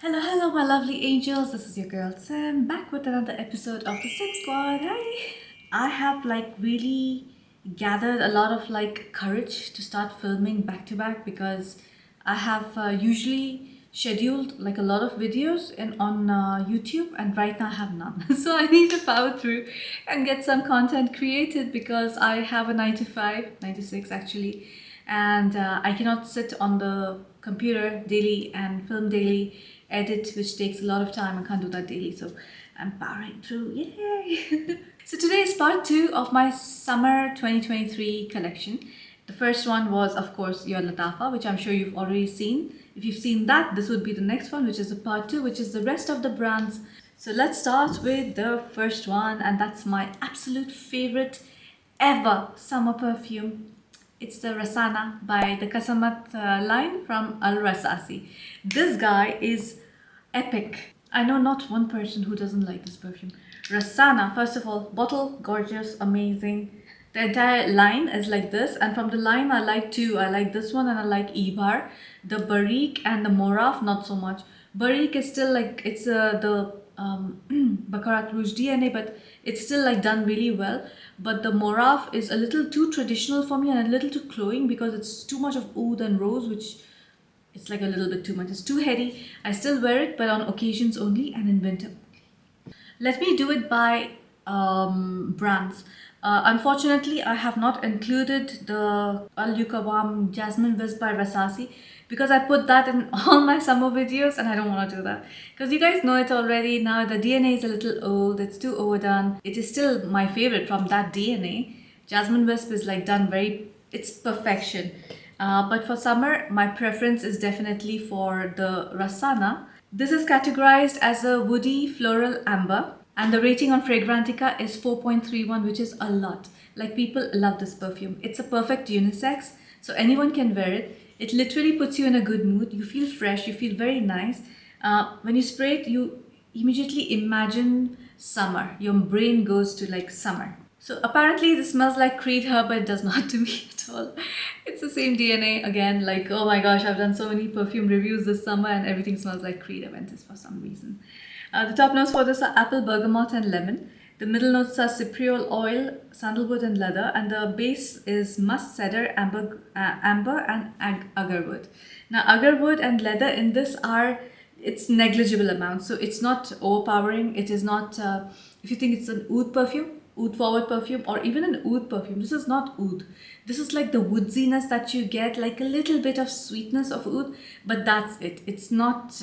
Hello, my lovely angels. This is your girl Sam back with another episode of the Sim Squad. Hi. I have really gathered a lot of courage to start filming back to back because I have usually scheduled a lot of videos on YouTube, and right now I have none. So I need to power through and get some content created because I have a 9 to 5, 9 to 6 actually, and I cannot sit on the computer daily and film daily, edit, which takes a lot of time. I can't do that daily, so I'm powering through. Yay! So today is part 2 of my summer 2023 collection. The first one was, of course, your Lattafa, which I'm sure you've already seen. If you've seen that, this would be the next one, which is the part 2, which is the rest of the brands. So let's start with the first one, and that's my absolute favorite ever summer perfume. It's the Rasana by the Kasamat line from Rasasi. This guy is epic. I know not one person who doesn't like this perfume. Rasana, first of all, bottle, gorgeous, amazing. The entire line is like this, and from the line I like two. I like this one and I like Ibar. The Barik and the Moraf, not so much. Barik is still it's the Baccarat Rouge DNA, but it's still done really well. But the Moraf is a little too traditional for me and a little too cloying because it's too much of oud and rose, which it's a little bit too much. It's too heady. I still wear it, but on occasions only and in winter. Let me do it by brands. Unfortunately, I have not included the Al Yukawam Jasmine Wisp by Rasasi because I put that in all my summer videos and I don't want to do that. Because you guys know it already. Now the DNA is a little old. It's too overdone. It is still my favorite from that DNA. Jasmine Wisp is done it's perfection. But for summer, my preference is definitely for the Rasana. This is categorized as a woody floral amber, and the rating on Fragrantica is 4.31, which is a lot. People love this perfume. It's a perfect unisex, so anyone can wear it. It literally puts you in a good mood. You feel fresh, you feel very nice. When you spray it, you immediately imagine summer. Your brain goes to summer. So apparently this smells like Creed herb, but it does not to me at all. It's the same DNA again. Oh my gosh, I've done so many perfume reviews this summer and everything smells like Creed Aventus for some reason. The top notes for this are apple, bergamot and lemon. The middle notes are cypriol oil, sandalwood and leather, and the base is musk, cedar, amber and agarwood. Now agarwood and leather in this it's negligible amounts, so it's not overpowering. It is not, if you think it's an oud perfume, oud forward perfume, or even an oud perfume, this is not oud. This is the woodsiness that you get, a little bit of sweetness of oud, but that's it. It's not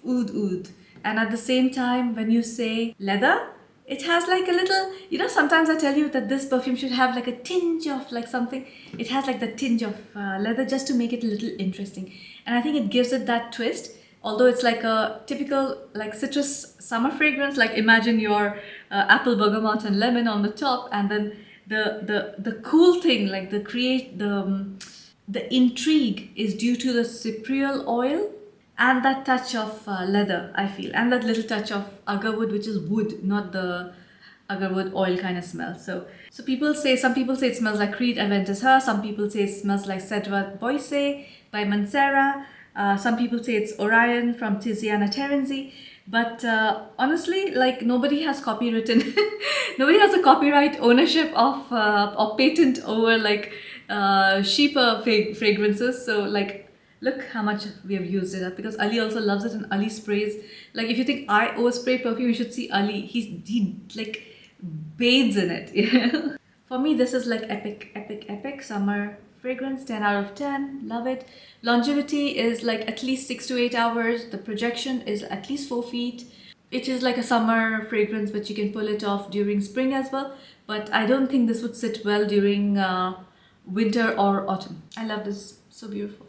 oud. And at the same time, when you say leather, it has a little, sometimes I tell you that this perfume should have a tinge of something. It has the tinge of leather just to make it a little interesting. And I think it gives it that twist. Although it's a typical citrus summer fragrance, imagine your apple, bergamot and lemon on the top, and then the cool thing, the intrigue is due to the cypriol oil and that touch of leather, I feel, and that little touch of agarwood, which is wood, not the agarwood oil kind of smell. So some people say it smells like Creed Aventus Her, some people say it smells like Cedrat Boise by Mancera. Some people say it's Orion from Tiziana Terenzi, but honestly, nobody has copywritten, nobody has a copyright ownership of or patent over cheaper fragrances. So look how much we have used it up, because Ali also loves it and Ali sprays. If you think I overspray perfume, you should see Ali. He bathes in it. For me, this is epic summer fragrance. 10 out of 10. Love it. Longevity is at least 6 to 8 hours. The projection is at least 4 feet. It is a summer fragrance, but you can pull it off during spring as well. But I don't think this would sit well during winter or autumn. I love this. So beautiful.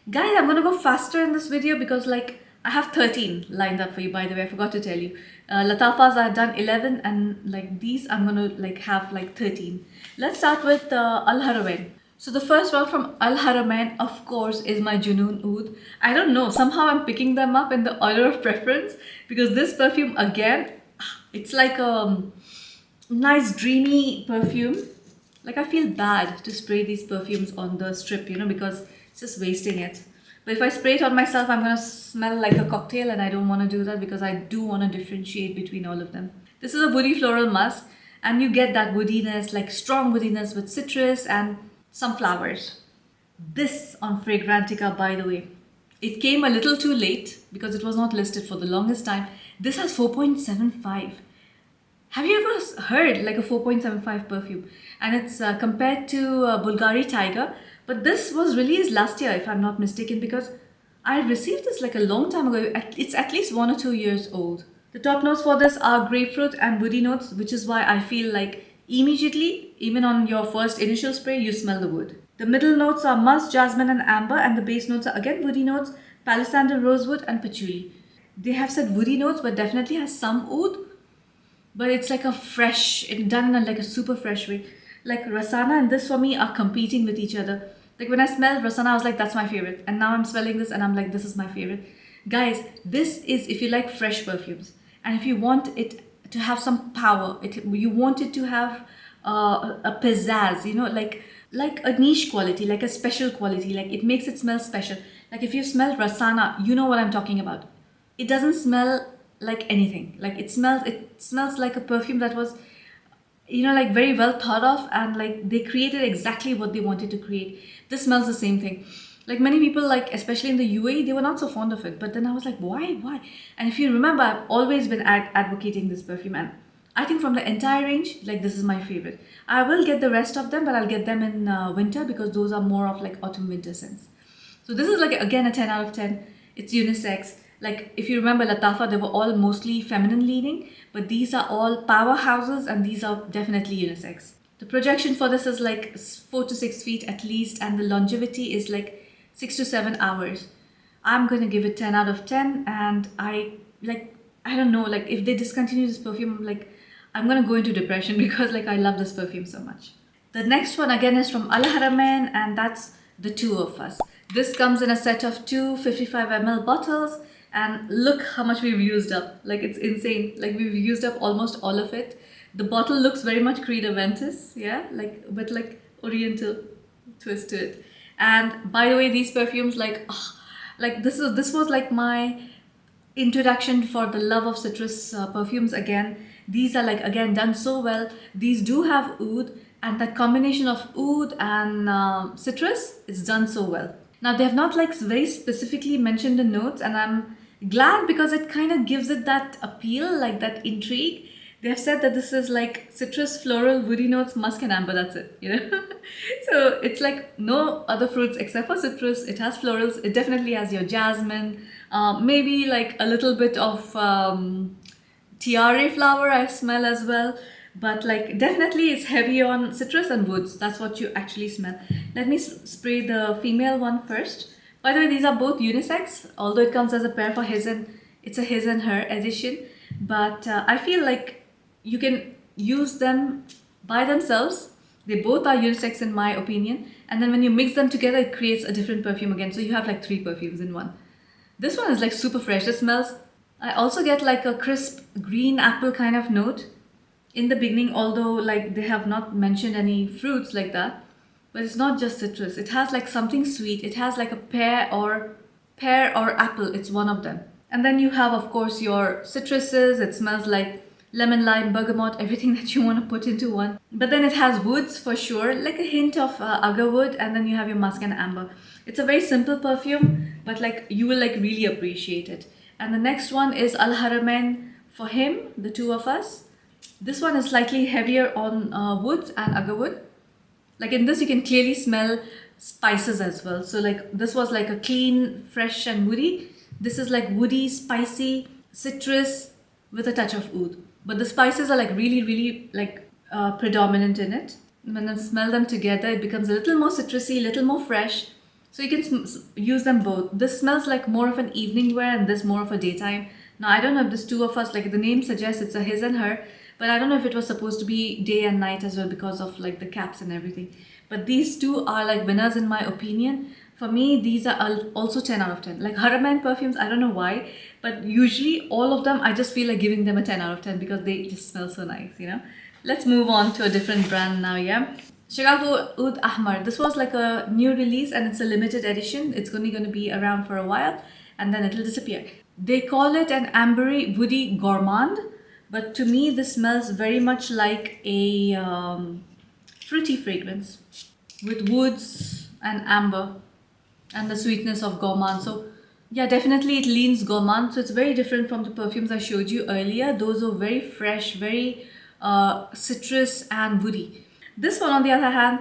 Guys, I'm gonna go faster in this video because I have 13 lined up for you, by the way. I forgot to tell you. Lattafas I've done 11, and these I'm gonna have 13. Let's start with Al Haramain. So the first one from Al Haramain, of course, is my Junoon Oud. I don't know, somehow I'm picking them up in the order of preference because this perfume, again, it's a nice dreamy perfume. I feel bad to spray these perfumes on the strip, because it's just wasting it. But if I spray it on myself, I'm gonna smell like a cocktail, and I don't want to do that because I do want to differentiate between all of them. This is a woody floral musk, and you get that woodiness, like strong woodiness with citrus and some flowers. This on Fragrantica, by the way, it came a little too late because it was not listed for the longest time. This has 4.75. Have you ever heard like a 4.75 perfume? And it's compared to Bulgari Tiger, but this was released last year, if I'm not mistaken, because I received this like a long time ago. It's at least 1 or 2 years old. The top notes for this are grapefruit and woody notes, which is why I feel like immediately, even on your first initial spray, you smell the wood. The middle notes are musk, jasmine, and amber, and the base notes are again woody notes, palisandre, rosewood, and patchouli. They have said woody notes, but definitely has some oud, but it's like a fresh, it done in like a super fresh way. Like Rasana and this for me are competing with each other. Like when I smelled Rasana, I was like, that's my favorite. And now I'm smelling this and I'm like, this is my favorite. Guys, this is if you like fresh perfumes. And if you want it to have some power, you want it to have a pizzazz, you know, like a niche quality, like a special quality, like it makes it smell special. Like if you smell Rasana, you know what I'm talking about. It doesn't smell like anything. Like it smells like a perfume that was, you know, like very well thought of, and like they created exactly what they wanted to create. This smells the same thing. Like many people, like especially in the UAE, they were not so fond of it, but then I was like, why? And if you remember, I've always been advocating this perfume, and I think from the entire range, like this is my favorite. I will get the rest of them, but I'll get them in winter because those are more of like autumn winter scents. So this is like again a 10 out of 10. It's unisex. Like if you remember Lattafa, they were all mostly feminine leaning, but these are all powerhouses and these are definitely unisex. The projection for this is like 4 to 6 feet at least, and the longevity is like 6 to 7 hours. I'm going to give it 10 out of 10, and I don't know, like if they discontinue this perfume, like I'm going to go into depression because like I love this perfume so much. The next one again is from Al Haramain, and that's The Two of Us. This comes in a set of two 55 ml bottles, and look how much we've used up. Like it's insane. Like we've used up almost all of it. The bottle looks very much Creed Aventus, yeah, like with like Oriental twist to it. And by the way, these perfumes, like this was like my introduction for the love of citrus perfumes again. These are like again done so well. These do have oud, and that combination of oud and citrus is done so well. Now they have not like very specifically mentioned the notes, and I'm glad because it kind of gives it that appeal, like that intrigue. They have said that this is like citrus, floral, woody notes, musk and amber, that's it, you know. So it's like no other fruits except for citrus. It has florals, it definitely has your jasmine, maybe like a little bit of tiare flower I smell as well. But like definitely it's heavy on citrus and woods. That's what you actually smell. Let me spray the female one first. By the way, these are both unisex, although it comes as a pair for it's a his and her edition. But I feel like you can use them by themselves. They both are unisex in my opinion. And then when you mix them together, it creates a different perfume again. So you have like 3 perfumes in one. This one is like super fresh. It smells, I also get like a crisp green apple kind of note in the beginning, although like they have not mentioned any fruits like that. But it's not just citrus. It has like something sweet. It has like a pear or apple. It's one of them. And then you have, of course, your citruses. It smells like lemon, lime, bergamot, everything that you want to put into one. But then it has woods for sure, like a hint of agarwood, and then you have your musk and amber. It's a very simple perfume, but like you will like really appreciate it. And the next one is Al Haramain for Him, The Two of Us. This one is slightly heavier on woods and agarwood. Like in this, you can clearly smell spices as well. So like this was like a clean, fresh and woody. This is like woody, spicy, citrus with a touch of oud. But the spices are like really like predominant in it. When you smell them together, it becomes a little more citrusy, a little more fresh. So you can use them both. This smells like more of an evening wear and this more of a daytime. Now I don't know if this Two of Us, like the name suggests it's a his and her, but I don't know if it was supposed to be day and night as well because of like the caps and everything. But these two are like winners in my opinion. For me, these are also 10 out of 10. Like Haramain perfumes, I don't know why, but usually all of them, I just feel like giving them a 10 out of 10 because they just smell so nice, you know. Let's move on to a different brand now, yeah. Shaghaf Oud Ahmar. This was like a new release and it's a limited edition. It's only going to be around for a while and then it'll disappear. They call it an ambery woody gourmand, but to me this smells very much like a fruity fragrance with woods and amber and the sweetness of gourmand. So yeah, definitely it leans gourmand. So it's very different from the perfumes I showed you earlier. Those are very fresh, very citrus and woody. This one on the other hand,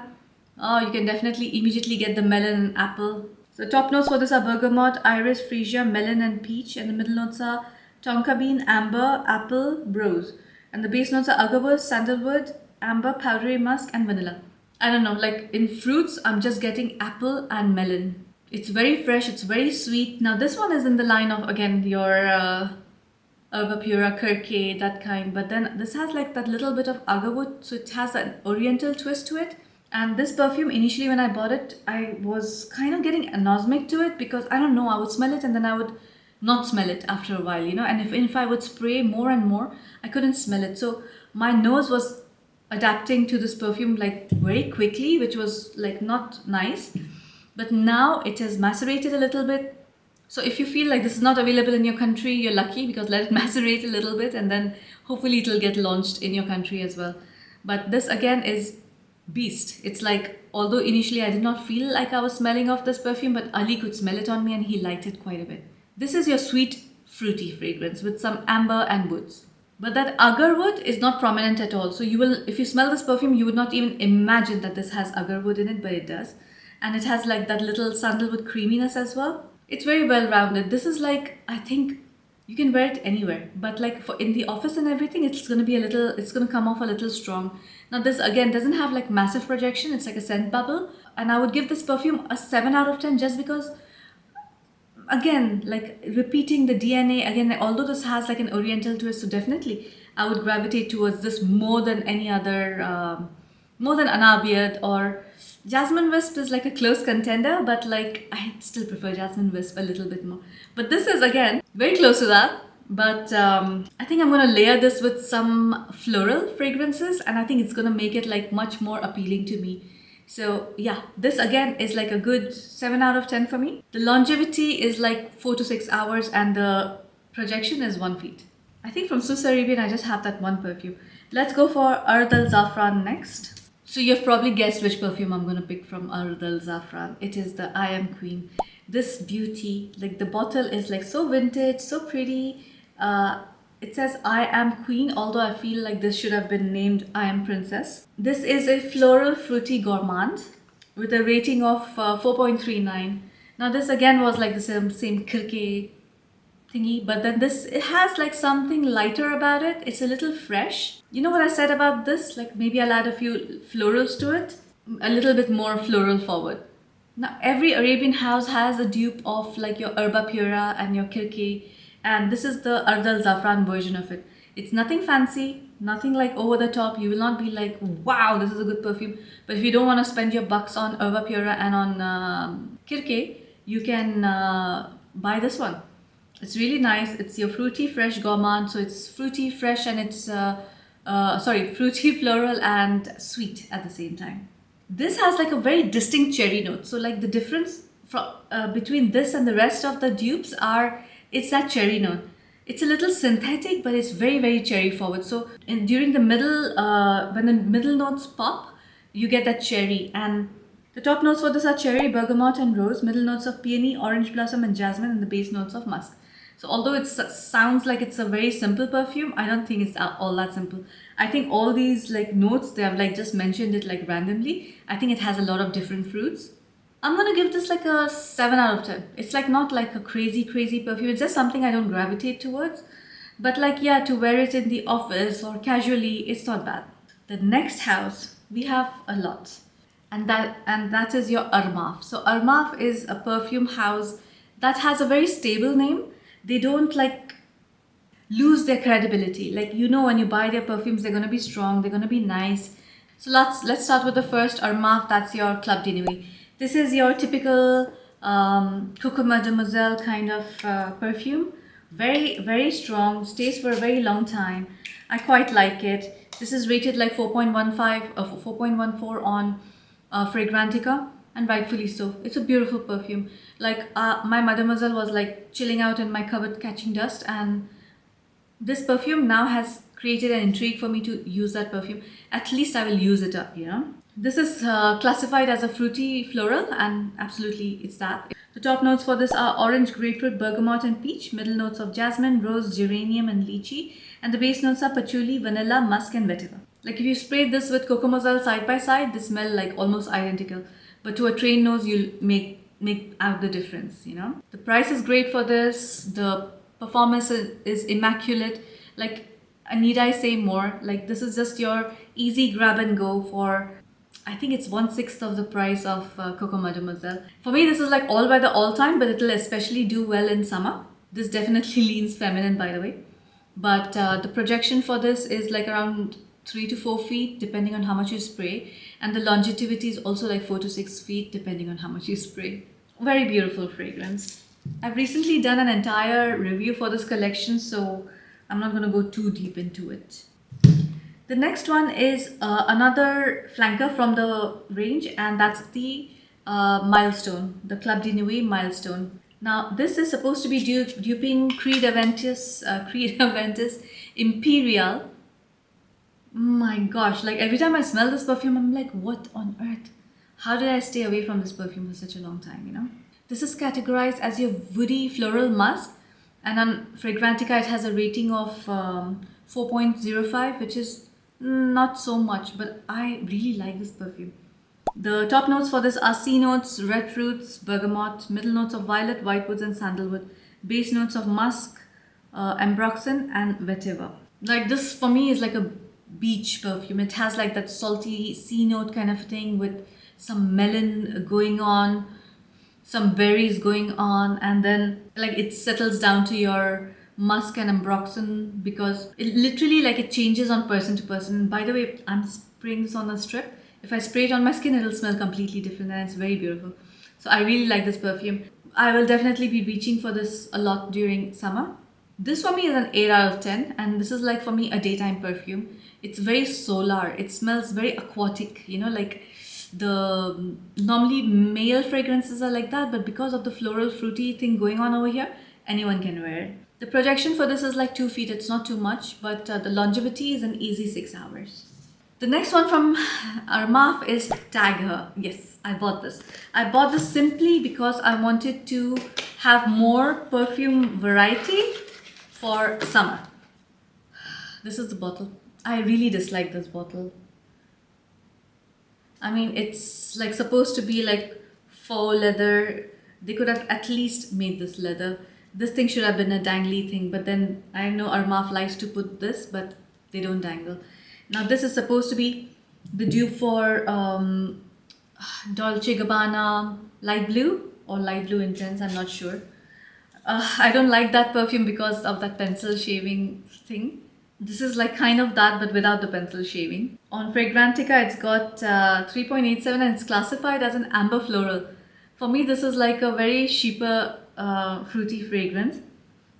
you can definitely immediately get the melon and apple. So top notes for this are bergamot, iris, freesia, melon and peach, and the middle notes are tonka bean, amber, apple, rose. And the base notes are agarwood, sandalwood, amber, powdery musk, and vanilla. I don't know, like in fruits, I'm just getting apple and melon. It's very fresh, it's very sweet. Now this one is in the line of, again, your Herba Pura, Kirke, that kind. But then this has like that little bit of agarwood, so it has an oriental twist to it. And this perfume, initially when I bought it, I was kind of getting anosmic to it because I don't know, I would smell it and then I would not smell it after a while, you know. And if I would spray more and more, I couldn't smell it. So my nose was adapting to this perfume like very quickly, which was like not nice. But now it has macerated a little bit. So if you feel like this is not available in your country, you're lucky because let it macerate a little bit and then hopefully it'll get launched in your country as well. But this again is beast. It's like, although initially I did not feel like I was smelling of this perfume, but Ali could smell it on me and he liked it quite a bit. This is your sweet fruity fragrance with some amber and woods. But that agarwood is not prominent at all. So you will, if you smell this perfume, you would not even imagine that this has agarwood in it, but it does. And it has like that little sandalwood creaminess as well. It's very well rounded. This is like, I think you can wear it anywhere, but like for in the office and everything, it's going to be a little, it's going to come off a little strong. Now this again doesn't have like massive projection. It's like a scent bubble. And I would give this perfume a 7 out of 10 just because, again, like repeating the DNA again, although this has like an oriental twist, so definitely I would gravitate towards this more than any other, more than Anabiat or Jasmine Wisp is like a close contender, but like I still prefer Jasmine Wisp a little bit more. But this is again very close to that. But I think I'm gonna layer this with some floral fragrances, and I think it's gonna make it like much more appealing to me. So yeah, this again is like a good 7 out of 10 for me. The longevity is like 4 to 6 hours, and the projection is 1 feet. I think from Swiss Arabian, I just have that one perfume. Let's go for Ard Al Zaafaran next. So you've probably guessed which perfume I'm going to pick from Ard Al Zaafaran. It is the I Am Queen. This beauty, like the bottle is like so vintage, so pretty. It says I Am Queen, although I feel like this should have been named I Am Princess. This is a floral fruity gourmand with a rating of 4.39. Now this again was like the same Kirke thingy, but then this, it has like something lighter about it. It's a little fresh. You know what I said about this? Like maybe I'll add a few florals to it, a little bit more floral forward. Now every Arabian house has a dupe of like your Herba Pura and your Kirke, and this is the Ard Al Zaafaran version of it. It's nothing fancy, nothing like over the top. You will not be like, wow, this is a good perfume. But if you don't want to spend your bucks on Herba Pura and on Kirke, you can buy this one. It's really nice. It's your fruity fresh gourmand, so it's fruity fresh and it's fruity floral and sweet at the same time. This has like a very distinct cherry note. So like the difference from between this and the rest of the dupes are, it's that cherry note. It's a little synthetic, but it's very cherry forward. So during the middle, when the middle notes pop, you get that cherry. And the top notes for this are cherry, bergamot and rose, middle notes of peony, orange blossom and jasmine, and the base notes of musk. So although it sounds like it's a very simple perfume, I don't think it's all that simple. I think all these like notes, they have like just mentioned it like randomly. I think it has a lot of different fruits. I'm gonna give this like a 7 out of 10. It's like not like a crazy perfume. It's just something I don't gravitate towards. But like, yeah, to wear it in the office or casually, it's not bad. The next house, we have a lot. And that is your Armaf. So Armaf is a perfume house that has a very stable name. They don't like lose their credibility. Like, you know, when you buy their perfumes, they're going to be strong, they're going to be nice. So let's start with the first Armaf. That's your Club de Nuit. This is your typical Coco Mademoiselle kind of perfume Very strong, stays for a very long time. I quite like it. This is rated like 4.15 4.14 on Fragrantica, and rightfully so. It's a beautiful perfume. Like my mademoiselle was like chilling out in my cupboard catching dust, and this perfume now has created an intrigue for me to use that perfume. At least I will use it up, you know. This is classified as a fruity floral, and absolutely it's that. The top notes for this are orange, grapefruit, bergamot and peach. Middle notes of jasmine, rose, geranium and lychee. And the base notes are patchouli, vanilla, musk and vetiver. Like if you spray this with coco mozelle side by side, they smell like almost identical. But to a trained nose, you'll make out the difference, you know. The price is great for this. The performance is immaculate. Like, need I say more? Like, this is just your easy grab and go for, I think it's 1/6 of the price of Coco Mademoiselle. For me, this is like all by the all time, but it'll especially do well in summer. This definitely leans feminine, by the way. But the projection for this is like around 3 to 4 feet, depending on how much you spray. And the longevity is also like 4 to 6 feet, depending on how much you spray. Very beautiful fragrance. I've recently done an entire review for this collection, so I'm not going to go too deep into it. The next one is another flanker from the range, and that's the Milestone, the Club de Nuit Milestone. Now, this is supposed to be duping Creed Aventus Imperial. My gosh, like every time I smell this perfume, I'm like, what on earth? How did I stay away from this perfume for such a long time, you know? This is categorized as your woody floral musk, and on Fragrantica it has a rating of 4.05, which is not so much, but I really like this perfume. The top notes for this are C notes, red fruits, bergamot, middle notes of violet, whitewoods and sandalwood, base notes of musk, ambroxan and vetiver. Like this for me is like a beach perfume. It has like that salty C note kind of thing with some melon going on, some berries going on, and then like it settles down to your musk and ambroxan, because it literally like it changes on person to person. And by the way, I'm spraying this on a strip. If I spray it on my skin, it'll smell completely different, and it's very beautiful. So I really like this perfume. I will definitely be reaching for this a lot during summer. This for me is an 8 out of 10, and this is like for me a daytime perfume. It's very solar. It smells very aquatic, you know, like the normally male fragrances are like that, but because of the floral fruity thing going on over here, anyone can wear it. The projection for this is like 2 feet. It's not too much, but the longevity is an easy 6 hours. The next one from Armaf is Tag Her. Yes, I bought this. I bought this simply because I wanted to have more perfume variety for summer. This is the bottle. I really dislike this bottle. I mean, it's like supposed to be like faux leather. They could have at least made this leather. This thing should have been a dangly thing, but then I know Armaf likes to put this, but they don't dangle. Now this is supposed to be the dupe for Dolce & Gabbana Light Blue or Light Blue Intense, I'm not sure. I don't like that perfume because of that pencil shaving thing. This is like kind of that, but without the pencil shaving. On Fragrantica, it's got 3.87 and it's classified as an amber floral. For me, this is like a very cheaper fruity fragrance.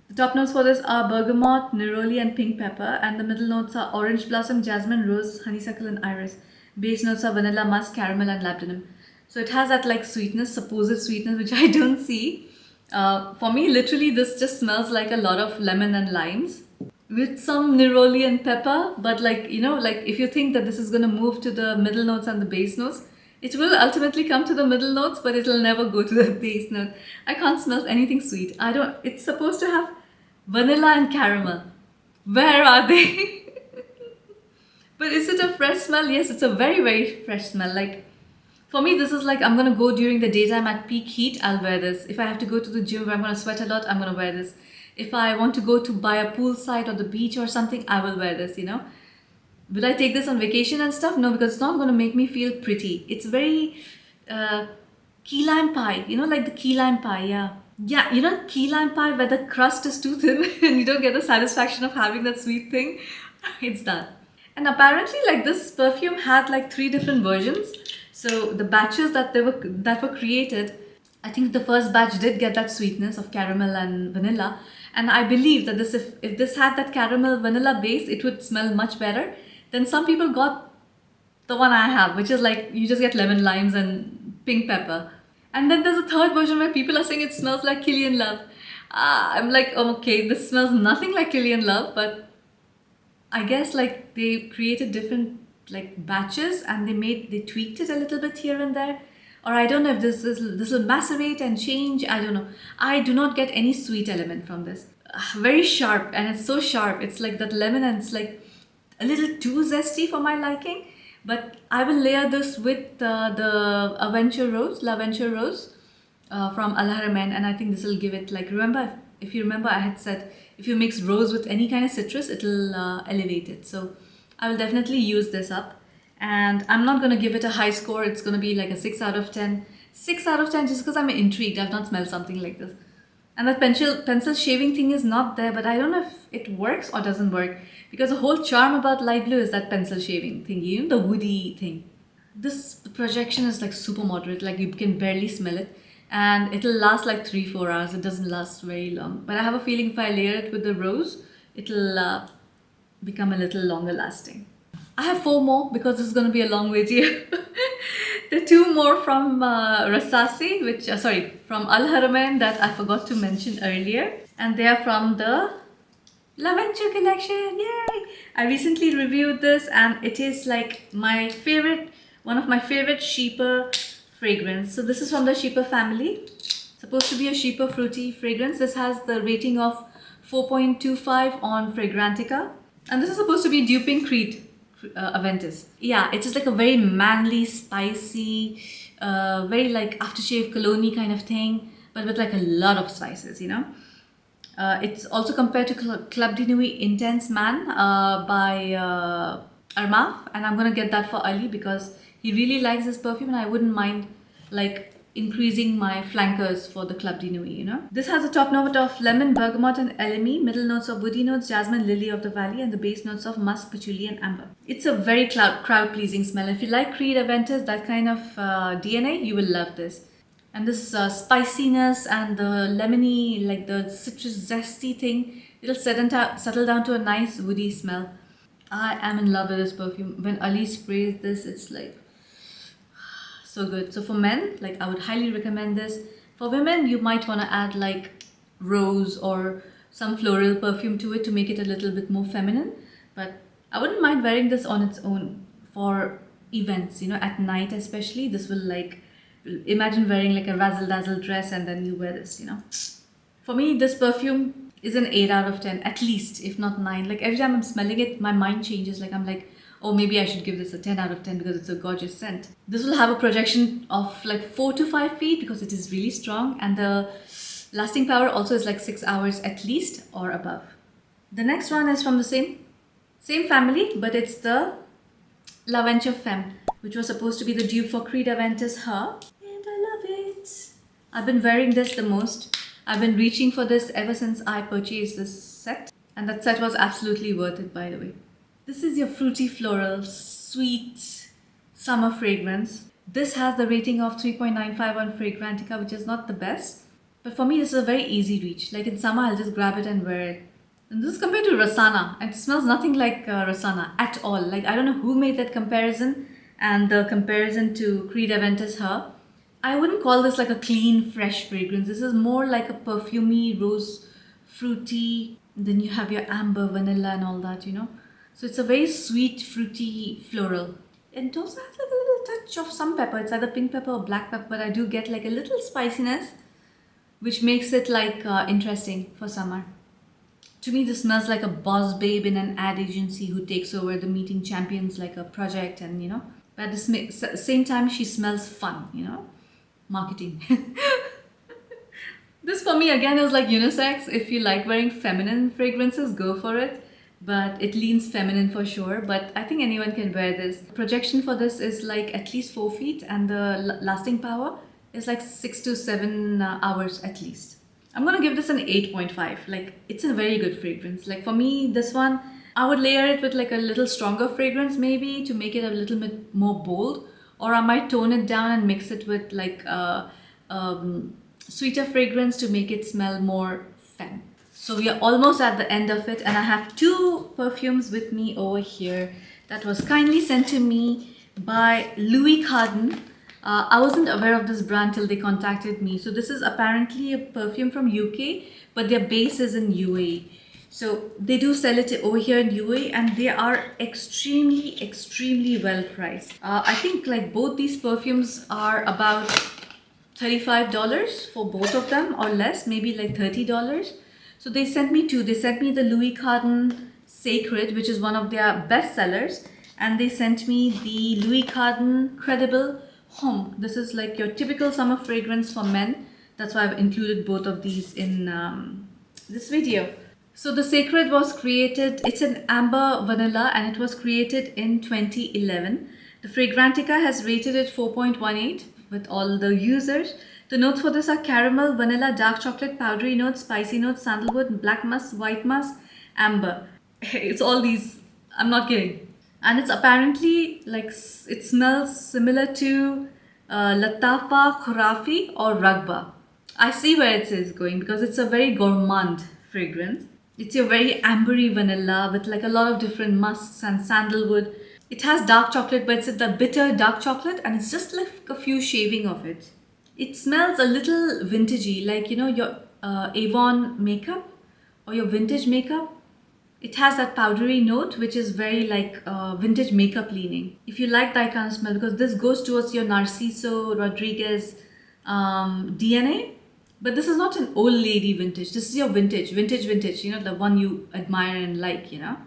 The top notes for this are bergamot, neroli and pink pepper, and the middle notes are orange blossom, jasmine, rose, honeysuckle and iris. Base notes are vanilla, musk, caramel and labdanum. So it has that like sweetness, supposed sweetness, which I don't see. For me, literally, this just smells like a lot of lemon and limes with some neroli and pepper. But like, you know, like if you think that this is going to move to the middle notes and the base notes, it will ultimately come to the middle notes, but it'll never go to the base note. I can't smell anything sweet. It's supposed to have vanilla and caramel. Where are they? But is it a fresh smell? Yes, it's a very fresh smell. Like, for me, this is like, I'm gonna go during the daytime at peak heat, I'll wear this. If I have to go to the gym where I'm gonna sweat a lot, I'm gonna wear this. If I want to go to buy a poolside or the beach or something, I will wear this, you know. Will I take this on vacation and stuff? No, because it's not gonna make me feel pretty. It's very key lime pie, you know, like the key lime pie, yeah. Yeah, you know, key lime pie where the crust is too thin and you don't get the satisfaction of having that sweet thing. It's that. And apparently, like, this perfume had like 3 different versions. So the batches that were created, I think the first batch did get that sweetness of caramel and vanilla, And I believe that this, if this had that caramel vanilla base, it would smell much better. Then some people got the one I have, which is like you just get lemon, limes, and pink pepper. And then there's a third version where people are saying it smells like Killian Love. I'm like, oh, okay, this smells nothing like Killian Love, but I guess like they created different like batches and they tweaked it a little bit here and there. Or I don't know if this will macerate and change. I don't know. I do not get any sweet element from this. Very sharp, and it's so sharp. It's like that lemon, and it's like a little too zesty for my liking. But I will layer this with the L'Aventure Rose from Haramain, and I think this will give it like, remember, if you remember, I had said if you mix rose with any kind of citrus, it'll elevate it. So I will definitely use this up. And I'm not going to give it a high score. It's going to be like a 6 out of 10. 6 out of 10 just because I'm intrigued. I've not smelled something like this. And that pencil shaving thing is not there, but I don't know if it works or doesn't work. Because the whole charm about light blue is that pencil shaving thing, you know, the woody thing. This projection is like super moderate, like you can barely smell it. And it'll last like 3-4 hours. It doesn't last very long. But I have a feeling if I layer it with the rose, it'll become a little longer lasting. I have 4 more because this is going to be a long video. The 2 more from Rasasi, which from Al Haramain that I forgot to mention earlier, and they are from the L'aventure collection. Yay! I recently reviewed this, and it is like one of my favorite Sheeper fragrance. So this is from the Sheeper family. Supposed to be a Sheeper fruity fragrance. This has the rating of 4.25 on Fragrantica, and this is supposed to be duping Creed Aventus. Yeah, it's just like a very manly, spicy, very like aftershave cologne kind of thing, but with like a lot of spices, you know. It's also compared to Club de Nuit Intense Man by Armaf, and I'm gonna get that for Ali because he really likes this perfume, and I wouldn't mind like increasing my flankers for the Club de Nuit, you know. This has a top note of lemon, bergamot, and elemi, middle notes of woody notes, jasmine, lily of the valley, and the base notes of musk, patchouli, and amber. It's a very crowd-pleasing smell. If you like Creed Aventus, that kind of DNA, you will love this. And this spiciness and the lemony, like the citrus zesty thing, it'll settle down to a nice woody smell. I am in love with this perfume. When Ali sprays this, it's like so good. So for men, like I would highly recommend this. For women, you might want to add like rose or some floral perfume to it to make it a little bit more feminine. But I wouldn't mind wearing this on its own for events, you know, at night especially. This will like, imagine wearing like a razzle dazzle dress and then you wear this, you know. For me, this perfume is an 8 out of 10, at least, if not 9. Like every time I'm smelling it, my mind changes. Like I'm like, oh, maybe I should give this a 10 out of 10 because it's a gorgeous scent. This will have a projection of like 4 to 5 feet because it is really strong, and the lasting power also is like 6 hours at least or above. The next one is from the same family, but it's the L'Aventure Femme, which was supposed to be the dupe for Creed Aventus Her, and I love it. I've been wearing this the most. I've been reaching for this ever since I purchased this set, and that set was absolutely worth it, by the way. This is your fruity floral, sweet summer fragrance. This has the rating of 3.95 on Fragrantica, which is not the best. But for me, this is a very easy reach. Like in summer, I'll just grab it and wear it. And this is compared to Rasana. And it smells nothing like Rasana at all. Like I don't know who made that comparison and the comparison to Creed Aventus Her. I wouldn't call this like a clean, fresh fragrance. This is more like a perfumey, rose, fruity. And then you have your amber, vanilla and all that, you know. So it's a very sweet, fruity, floral. And it also has like a little touch of some pepper. It's either pink pepper or black pepper, but I do get like a little spiciness, which makes it like interesting for summer. To me, this smells like a boss babe in an ad agency who takes over the meeting champions like a project, and you know, but at the same time, she smells fun, you know, marketing. This for me again is like unisex. If you like wearing feminine fragrances, go for it. But it leans feminine for sure. But I think anyone can wear this. Projection for this is like at least 4 feet, and the lasting power is like 6 to 7 hours at least. I'm gonna give this an 8.5. Like it's a very good fragrance. Like for me, this one, I would layer it with like a little stronger fragrance maybe to make it a little bit more bold, or I might tone it down and mix it with like sweeter fragrance to make it smell more femme. So we are almost at the end of it, and I have two perfumes with me over here that was kindly sent to me by Louis Cardin. I wasn't aware of this brand till they contacted me. So this is apparently a perfume from UK, but their base is in UAE. So they do sell it over here in UAE, and they are extremely well priced. I think like both these perfumes are about $35 for both of them, or less, maybe like $30. So they sent me two. They sent me the Louis Cardin Sacred, which is one of their best sellers, and they sent me the Louis Cardin Credible Homme. This is like your typical summer fragrance for men. That's why I've included both of these in this video. So the Sacred was created, it's an amber vanilla, and it was created in 2011. The Fragrantica has rated it 4.18 with all the users. The notes for this are caramel, vanilla, dark chocolate, powdery notes, spicy notes, sandalwood, black musk, white musk, amber. It's all these, I'm not kidding. And it's apparently like, it smells similar to Lattafa, Khurafi or Ragba. I see where it is going because it's a very gourmand fragrance. It's your very ambery vanilla with like a lot of different musks and sandalwood. It has dark chocolate, but it's the bitter dark chocolate, and it's just like a few shaving of it. It smells a little vintagey, like you know your Avon makeup or your vintage makeup. It has that powdery note, which is very like vintage makeup leaning. If you like that kind of smell, because this goes towards your Narciso Rodriguez DNA. But this is not an old lady vintage. This is your vintage, you know, the one you admire and like, you know.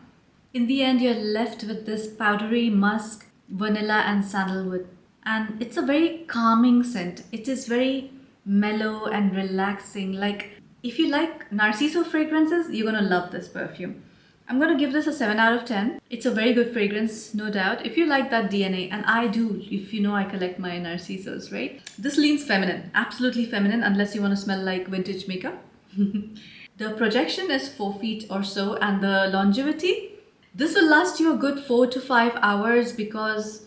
In the end, you're left with this powdery musk, vanilla and sandalwood. And it's a very calming scent. It is very mellow and relaxing. Like, if you like Narciso fragrances, you're gonna love this perfume. I'm gonna give this a 7 out of 10. It's a very good fragrance, no doubt. If you like that DNA, and I do, if you know I collect my Narcisos, right? This leans feminine, absolutely feminine, unless you wanna smell like vintage makeup. The projection is 4 feet or so, and the longevity, this will last you a good 4 to 5 hours because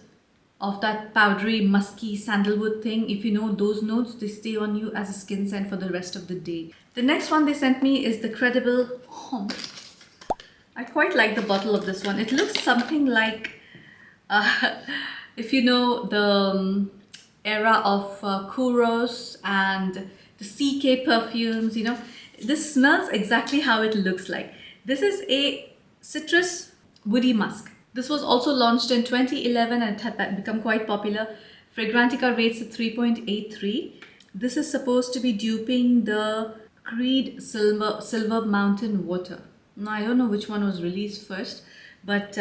of that powdery, musky sandalwood thing. If you know those notes, they stay on you as a skin scent for the rest of the day. The next one they sent me is the Credible Homme. I quite like the bottle of this one. It looks something like, if you know the era of Kouros and the CK perfumes, you know, this smells exactly how it looks like. This is a citrus woody musk. This was also launched in 2011 and it had become quite popular. Fragrantica rates at 3.83. This is supposed to be duping the Creed Silver Mountain Water. Now, I don't know which one was released first, but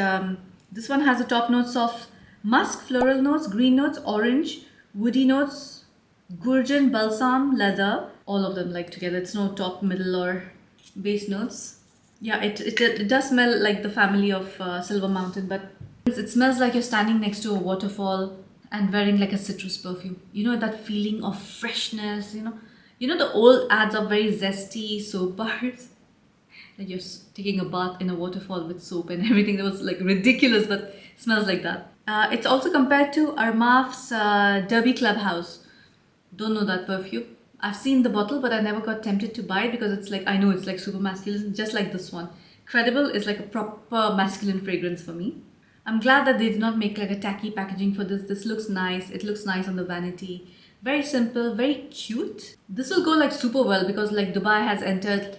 this one has the top notes of musk, floral notes, green notes, orange, woody notes, gurjan, balsam, leather, all of them like together. It's no top, middle or base notes. Yeah, it does smell like the family of Silver Mountain, but it smells like you're standing next to a waterfall and wearing like a citrus perfume. You know, that feeling of freshness, you know the old ads of very zesty soap bars. Like you're taking a bath in a waterfall with soap and everything. That was like ridiculous, but smells like that. It's also compared to Armaf's Derby Clubhouse. Don't know that perfume. I've seen the bottle, but I never got tempted to buy it because it's like, I know it's like super masculine, just like this one. Credible is like a proper masculine fragrance for me. I'm glad that they did not make like a tacky packaging for this. This looks nice. It looks nice on the vanity. Very simple, very cute. This will go like super well because like Dubai has entered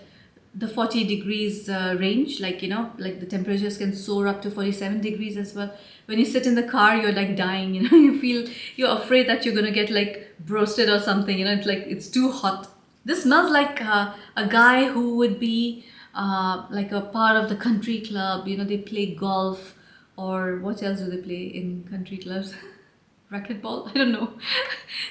the 40 degrees range, like you know, like the temperatures can soar up to 47 degrees as well. When you sit in the car, you're like dying, you know, you're afraid that you're gonna get like roasted or something, you know, it's like it's too hot. This smells like a guy who would be like a part of the country club, you know, they play golf, or what else do they play in country clubs? Racquetball? I don't know.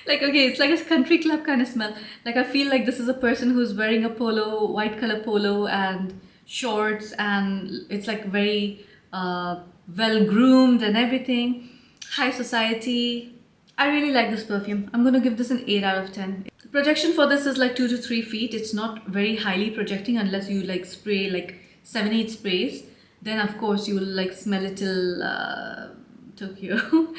Like, okay, it's like a country club kind of smell. Like, I feel like this is a person who's wearing a polo, white color polo and shorts, and it's like very well groomed and everything. High society. I really like this perfume. I'm gonna give this an 8 out of 10. The projection for this is like 2 to 3 feet. It's not very highly projecting unless you like spray like 7-8 sprays. Then of course you will like smell it till Tokyo.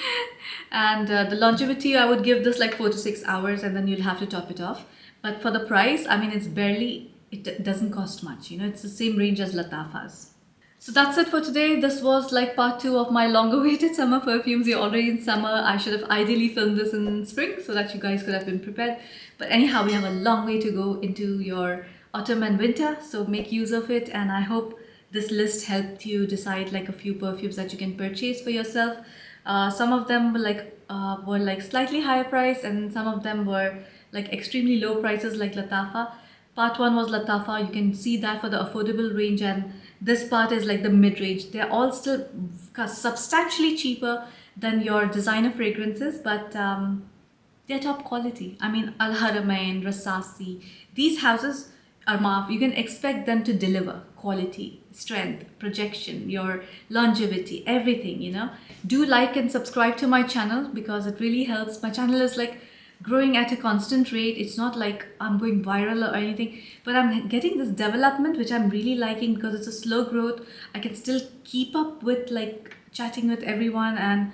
And the longevity, I would give this like 4 to 6 hours, and then you'll have to top it off. But for the price, I mean, it's barely it doesn't cost much. You know, it's the same range as Lattafas. So that's it for today. This was like part 2 of my long awaited summer perfumes. You're already in summer. I should have ideally filmed this in spring so that you guys could have been prepared. But anyhow, we have a long way to go into your autumn and winter. So make use of it. And I hope this list helped you decide like a few perfumes that you can purchase for yourself. Some of them were like slightly higher price, and some of them were like extremely low prices like Lattafa. Part 1 was Lattafa. You can see that for the affordable range, and this part is like the mid-range. They're all still substantially cheaper than your designer fragrances, but they're top quality. I mean, Al Haramain, Rasasi, these houses, Armaf, you can expect them to deliver quality, strength, projection, your longevity, everything, you know. Do like and subscribe to my channel because it really helps. My channel is like growing at a constant rate. It's not like I'm going viral or anything, but I'm getting this development which I'm really liking because it's a slow growth. I can still keep up with like chatting with everyone and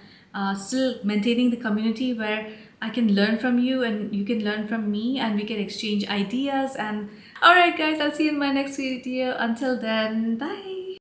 still maintaining the community where I can learn from you and you can learn from me and we can exchange ideas. And alright guys, I'll see you in my next video. Until then, bye.